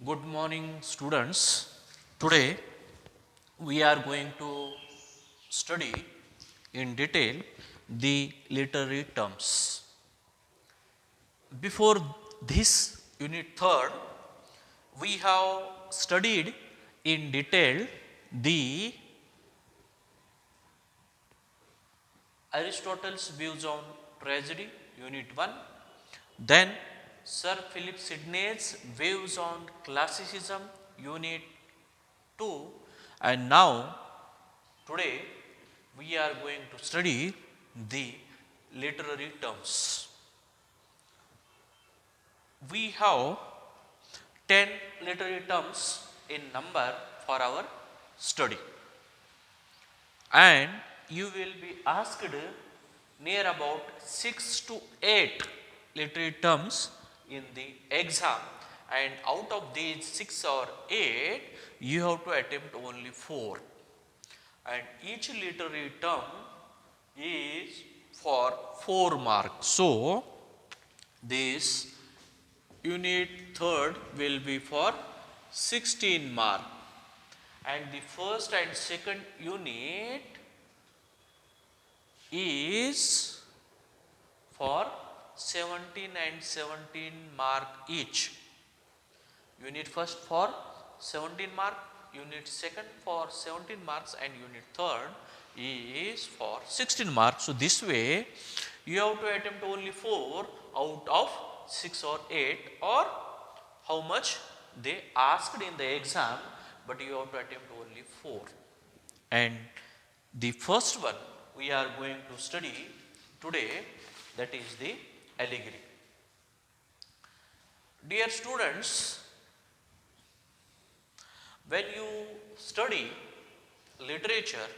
Good morning, students. Today we are going to study in detail the literary terms. Before this unit third, we have studied in detail the Aristotle's views on tragedy, unit 1, then Sir Philip Sidney's views on classicism, unit 2, and now today we are going to study the literary terms. We have 10 literary terms in number for our study, and you will be asked near about 6 to 8 literary terms in the exam, and out of these 6 or 8 you have to attempt only 4, and each literary term is for 4 marks. So, this unit third will be for 16 mark, and the first and second unit is for 17 and 17 mark each. Unit first for 17 mark, unit second for 17 marks, and unit third is for 16 marks. So, this way you have to attempt only 4 out of 6 or 8, or how much they asked in the exam, but you have to attempt only 4. And the first one we are going to study today, that is the allegory. Dear students, when you study literature,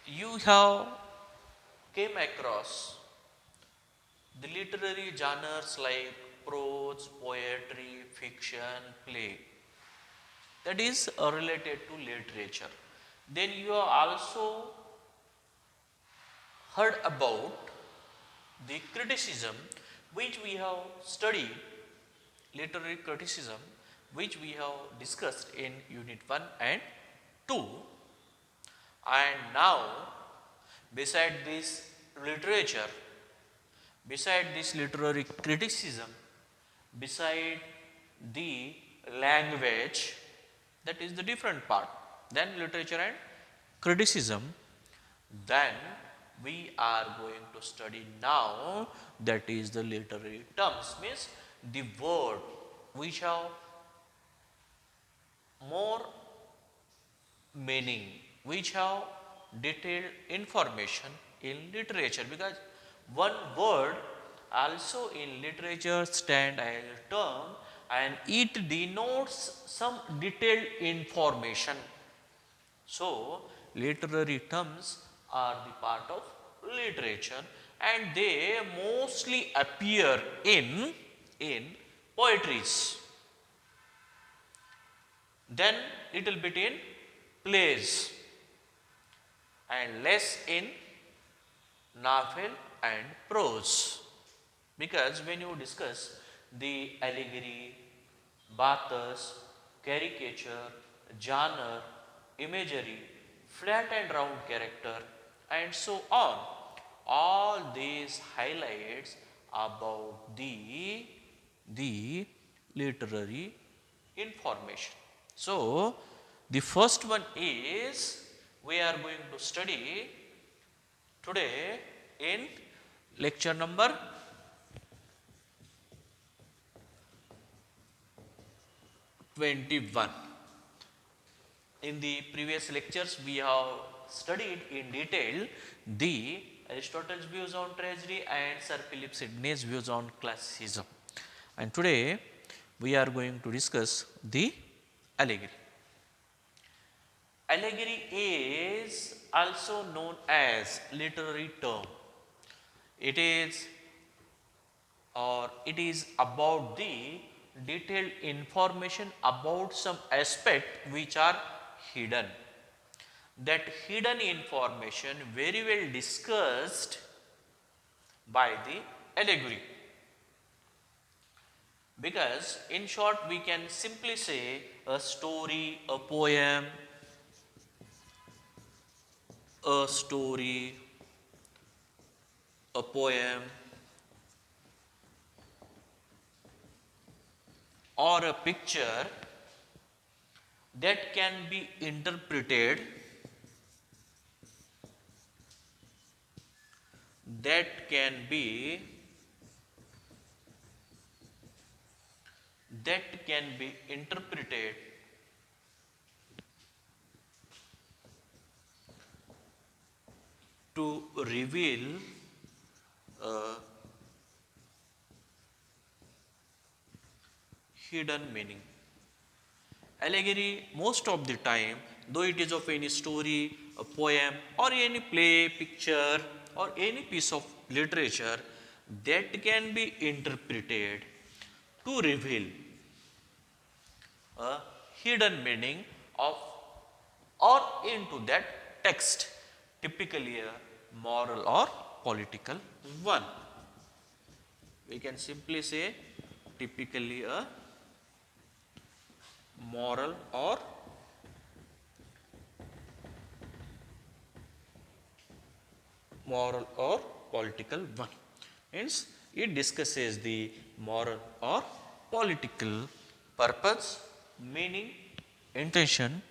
you have came across the literary genres like prose, poetry, fiction, play, that is related to literature. Then you have also heard about the criticism which we have studied, literary criticism which we have discussed in unit 1 and 2, and now beside this literature, beside this literary criticism, beside the language, that is the different part, then literature and criticism, then we are going to study now, that is the literary terms, means the word which have more meaning, which have detailed information in literature, because one word also in literature stand as a term and it denotes some detailed information. So, literary terms are the part of literature, and they mostly appear in poetries, then little bit in plays, and less in novel and prose. Because when you discuss the allegory, bathos, caricature, genre, imagery, flat and round character, and so on, all these highlights about the literary information. So, the first one is we are going to study today in lecture number 21. In the previous lectures, we have studied in detail the Aristotle's views on tragedy and Sir Philip Sidney's views on classicism. And today, we are going to discuss the allegory. Allegory is also known as literary term. It is about the detailed information about some aspect which are hidden. That hidden information very well discussed by the allegory. Because in short we can simply say a story, a story, a poem, or a picture that can be interpreted, that can be interpreted to reveal a hidden meaning. Allegory, most of the time, though it is of any story, a poem, or any play, picture, or any piece of literature that can be interpreted to reveal a hidden meaning of or into that text, typically a moral or political one. We can simply say typically a moral or political one. Hence, it discusses the moral or political purpose, meaning, intention.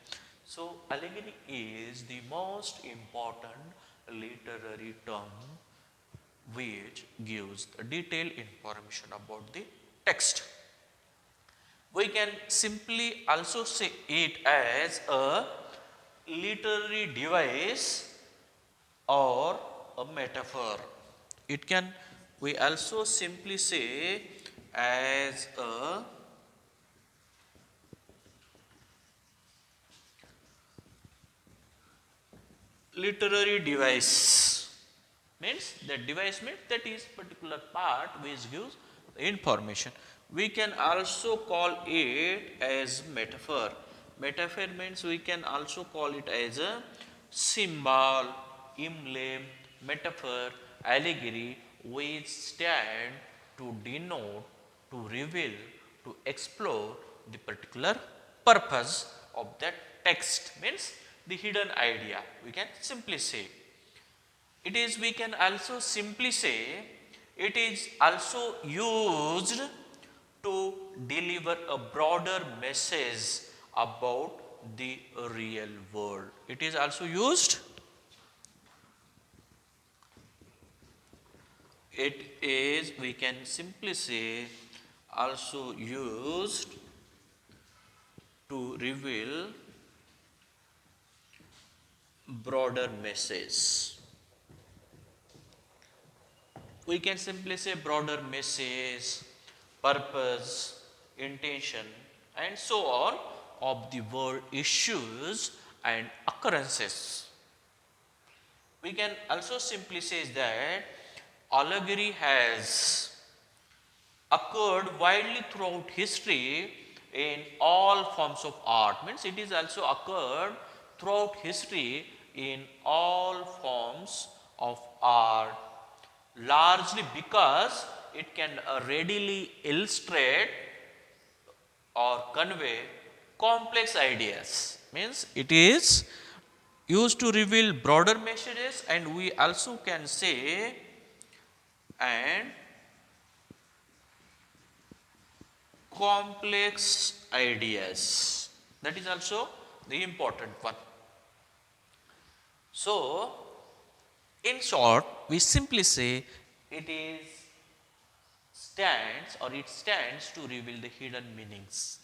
So, allegory is the most important literary term which gives detailed information about the text. We can simply also say it as a literary device or a metaphor. It can, we also simply say as a literary device. Means that device means that is particular part which gives information. We can also call it as metaphor. Metaphor means we can also call it as a symbol, emblem, metaphor, allegory, which stand to denote, to reveal, to explore the particular purpose of that text, means the hidden idea. We can simply say it is, we can also simply say it is also used to deliver a broader message about the real world. It is also used, it is, we can simply say, also used to reveal broader message. We can simply say broader message, purpose, intention, and so on of the world issues and occurrences. We can also simply say that allegory has occurred widely throughout history in all forms of art. Means it is also occurred throughout history in all forms of art, largely because it can readily illustrate or convey complex ideas. Means it is used to reveal broader messages, and we also can say and complex ideas. That is also the important one. So, in short, we simply say it is stands or it stands to reveal the hidden meanings.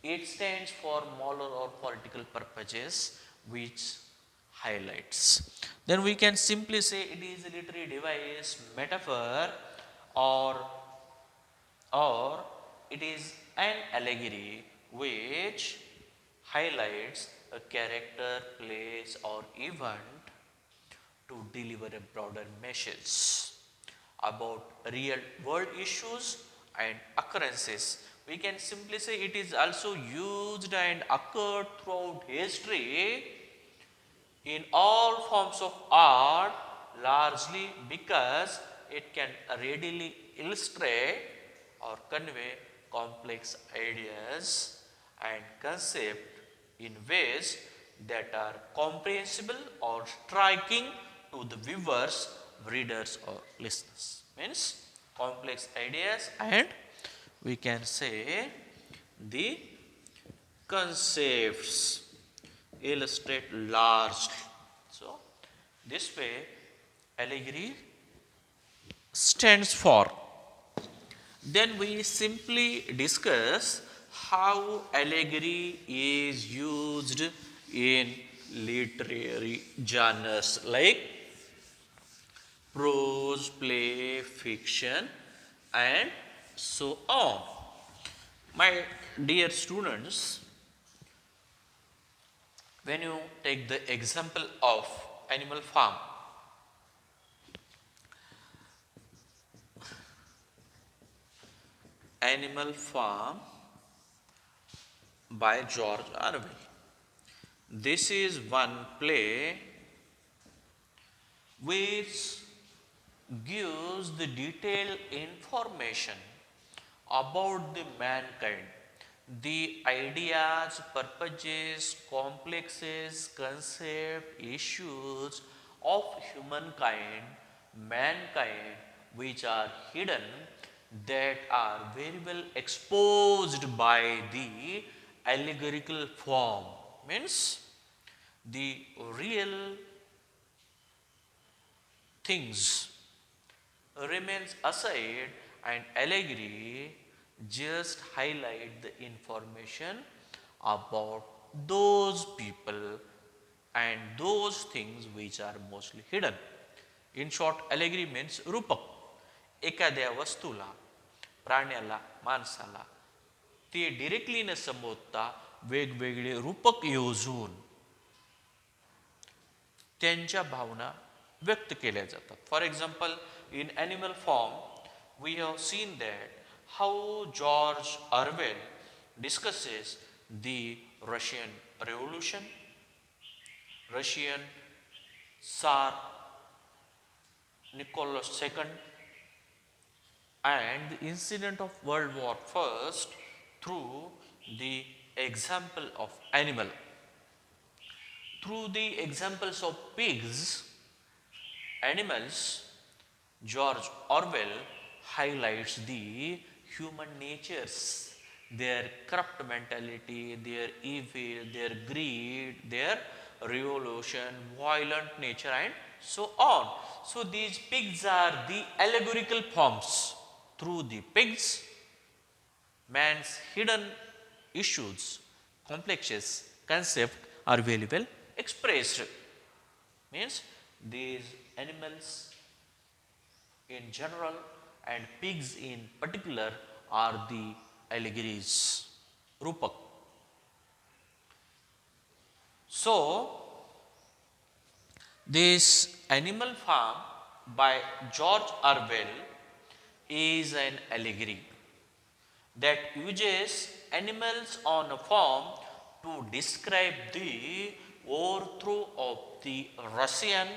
It stands for moral or political purposes which highlights. Then we can simply say it is a literary device, metaphor, or or it is an allegory which highlights a character, place, or event to deliver a broader message about real world issues and occurrences. We can simply say it is also used and occurred throughout history in all forms of art, largely because it can readily illustrate or convey complex ideas and concepts in ways that are comprehensible or striking to the viewers, readers, or listeners. Means complex ideas and we can say the concepts illustrate largely. So, this way allegory stands for. Then we simply discuss how allegory is used in literary genres like prose, play, fiction, and so on. My dear students, when you take the example of Animal Farm, Animal Farm by George Orwell. This is one play which gives the detailed information about the mankind, the ideas, purposes, complexes, concept, issues of humankind, mankind, which are hidden, that are very well exposed by the allegorical form. Means the real things remains aside and allegory just highlight the information about those people and those things which are mostly hidden. In short, allegory means रूपक. एखाद्या वस्तूला, प्राण्याला, माणसाला ते directly न संबोधता वेगवेगळे रूपक योजून त्यांच्या भावना व्यक्त केल्या जातात. For example, in Animal Farm, we have seen that how George Orwell discusses the Russian Revolution, Russian Tsar Nicholas II, and the incident of World War I through the example of animal. Through the examples of pigs, animals, George Orwell highlights the human natures, their corrupt mentality, their evil, their greed, their revolution, violent nature, and so on. So, these pigs are the allegorical forms. Through the pigs, man's hidden issues, complexes, concept are very well expressed. Means these animals in general and pigs in particular are the allegories, rupak. So, this Animal Farm by George Orwell is an allegory that uses animals on a farm to describe the overthrow of the Russian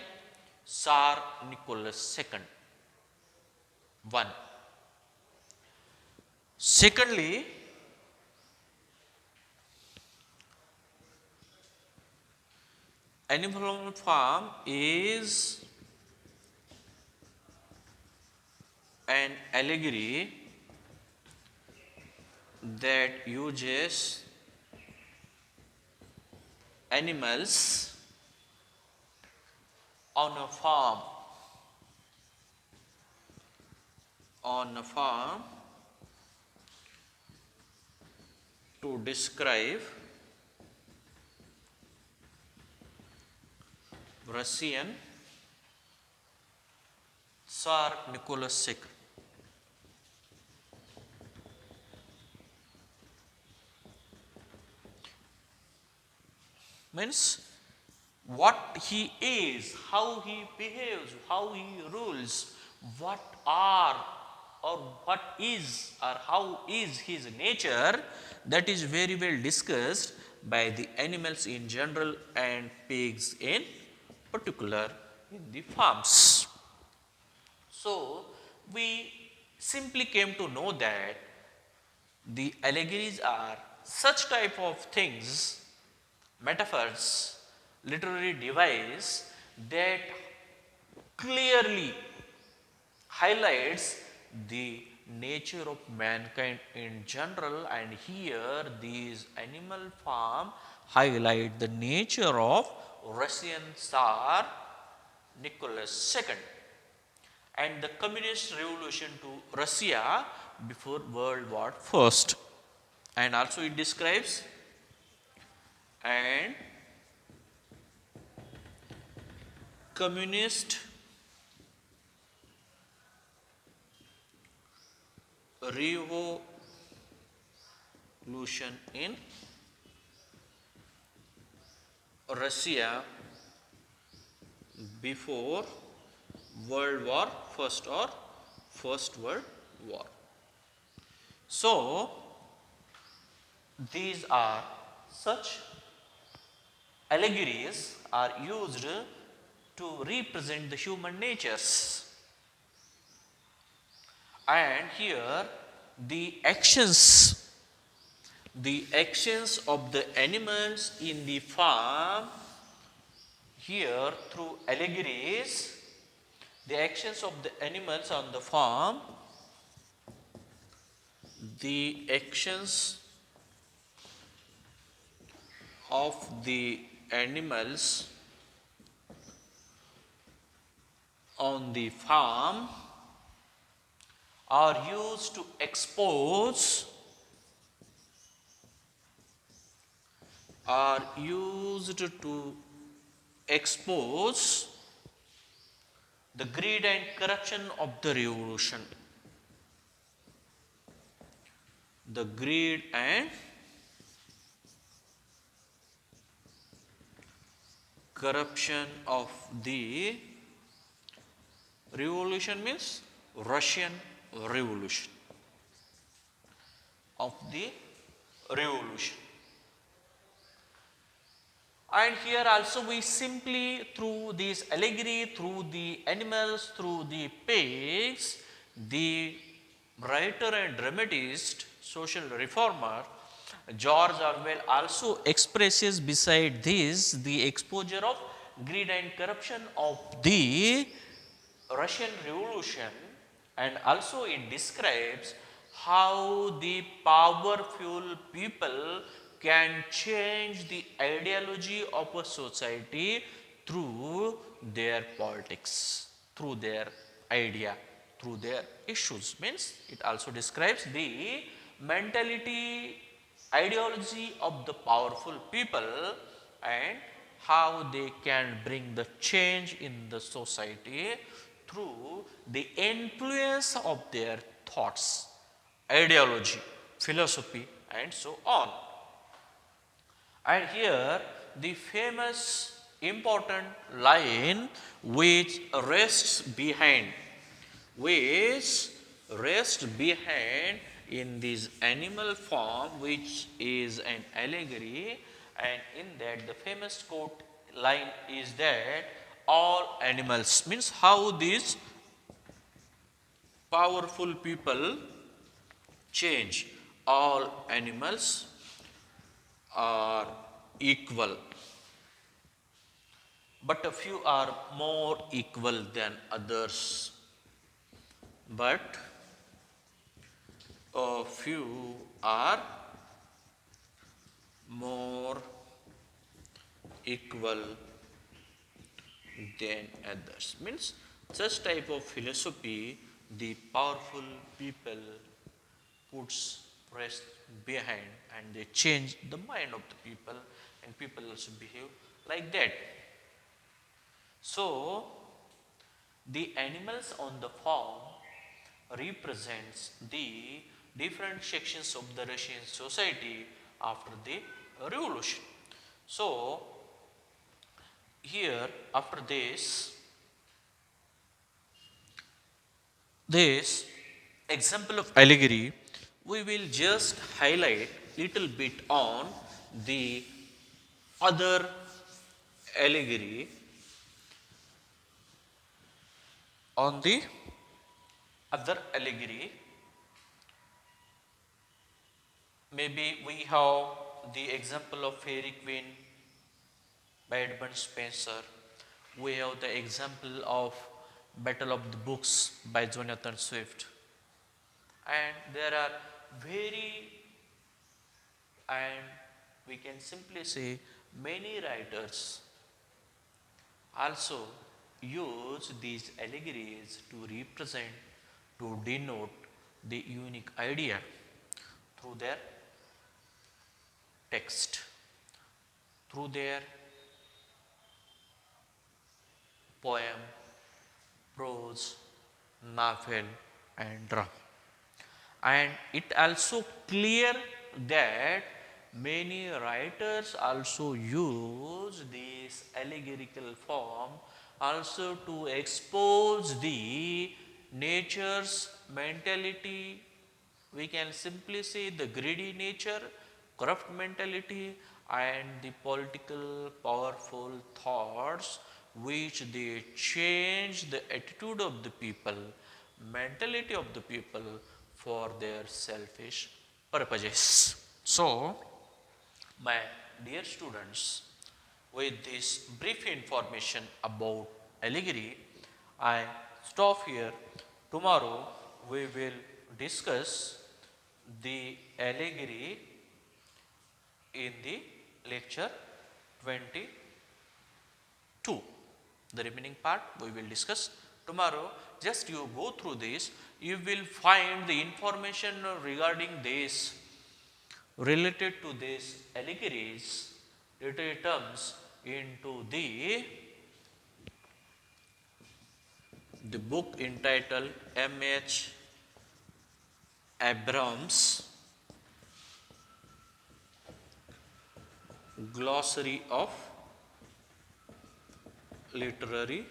Tsar Nicholas II. One. Secondly, Animal Farm is an allegory that uses animals on a farm to describe Russian Tsar Nicholas II. Means what he is, how he behaves, how he rules, what are or what is or how is his nature, that is very well discussed by the animals in general and pigs in particular in the farms. So, we simply came to know that The allegories are such type of things, metaphors, literary device that clearly highlights the nature of mankind in general, and here these animal farm highlight the nature of Russian Tsar Nicholas II and the communist revolution to Russia before World War I. And also it describes and communist revolution in Russia before World War First or First World War. So these are such allegories are used to represent the human natures, and here the actions of the animals in the farm, here through allegories, the actions of the animals on the farm, the actions of the animals on the farm are used to expose the greed and corruption of the revolution. The greed and corruption of the revolution means Russian revolution. Of the revolution. And here also we simply through this allegory, through the animals, through the pigs, the writer and dramatist, social reformer George Orwell also expresses beside this the exposure of greed and corruption of the Russian Revolution, and also it describes how the powerful people can change the ideology of a society through their politics, through their idea, through their issues. Means it also describes the mentality, ideology of the powerful people and how they can bring the change in the society through the influence of their thoughts, ideology, philosophy and so on. And here the famous important line which rests behind in this animal form, which is an allegory, and in that the famous quote line is that all animals, means how these powerful people change. All animals are equal, but a few are more equal than others. But a few are more equal than others. Means such type of philosophy the powerful people puts rest behind, and they change the mind of the people, and people also behave like that. So the animals on the farm represents the different sections of the Russian society after the revolution. So here after this example of allegory, we will just highlight little bit on the other allegory, on the other allegory maybe we have the example of Fairy Queen by Edmund Spenser. We have the example of Battle of the Books by Jonathan Swift. And there are very, and we can simply say many writers also use these allegories to represent, to denote the unique idea through their text, through their poem, prose, novel and drama. And it also clear that many writers also use this allegorical form also to expose the nature's mentality. We can simply say the greedy nature, corrupt mentality and the political powerful thoughts which they change the attitude of the people, mentality of the people for their selfish purposes. So, my dear students, with this brief information about allegory, I stop here. Tomorrow we will discuss the allegory in the lecture 22. The remaining part we will discuss tomorrow. Just you go through this, you will find the information regarding this, related to this allegories, literary terms into the book entitled M.H. Abrams Glossary of Literary.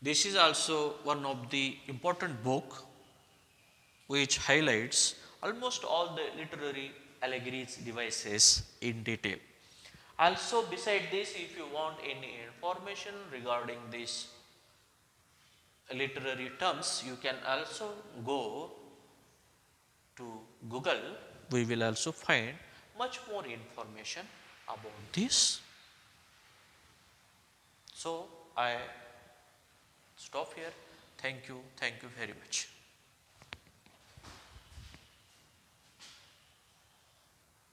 This is also one of the important book which highlights almost all the literary allegories devices in detail. Also beside this, if you want any information regarding these literary terms, you can also go to Google. We will also find much more information about this. So I stop here. Thank you very much.